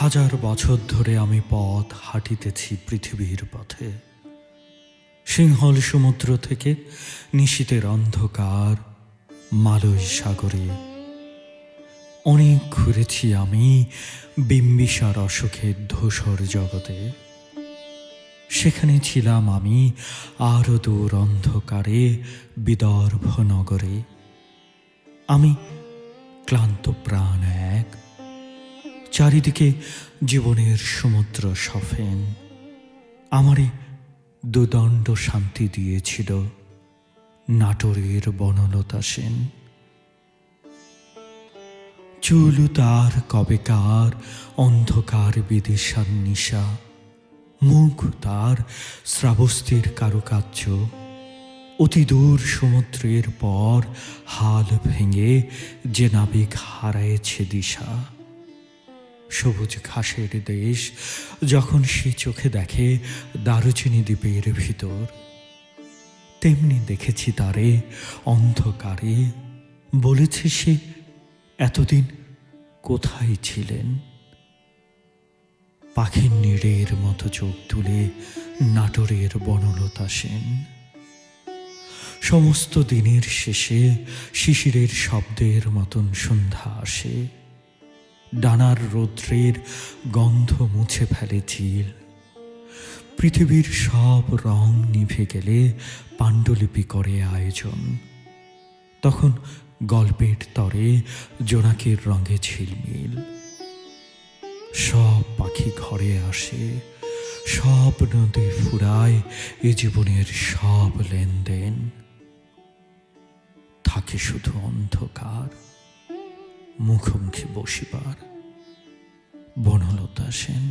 হাজার বছর ধরে আমি পথ হাঁটিতেছি পৃথিবীর পথে। সিংহল সমুদ্র থেকে নিশীথের অন্ধকার মালয় সাগরে। অনেক ঘুরেছি আমি বিম্বিসার অসুখের ধূসর জগতে। সেখানে ছিলাম আমি আরো দূর অন্ধকারে বিদর্ভ নগরে। আমি ক্লান্ত প্রাণ এক, চারিদিকে জীবনের সমুদ্র সফেন। আমারে দুদণ্ড শান্তি দিয়েছিল নাটোরের বনলতা সেন। চুল তার কবেকার অন্ধকার বিদিশার নিশা, মুখ তার শ্রাবস্তির কারুকার্য। অতি দূর সমুদ্রের পর হাল ভেঙে যে নাবিক হারায়েছে দিশা। সবুজ ঘাসের দেশ যখন সে চোখে দেখে দারুচিনি দ্বীপের ভিতর, তেমনি দেখেছি তারে অন্ধকারে। বলেছে সে এতদিন কোথায় ছিলেন। পাখির নীড়ের মতো চোখ তুলে নাটোরের বনলতা সেন। সমস্ত দিনের শেষে শিশিরের শব্দের মতন সন্ধ্যা আসে। ডানার রৌদ্রের গন্ধ মুছে ফেলে চিল। পৃথিবীর সব রং নিভে গেলে পাণ্ডুলিপি করে আয়োজন। তখন গল্পের তরে জোনাকির রঙে ঝিলমিল। সব পাখি ঘরে আসে, সব নদী ফুরায় এ জীবনের সব লেনদেন। থাকে শুধু অন্ধকার, মুখোমুখি বসিবার বনলতা সেন।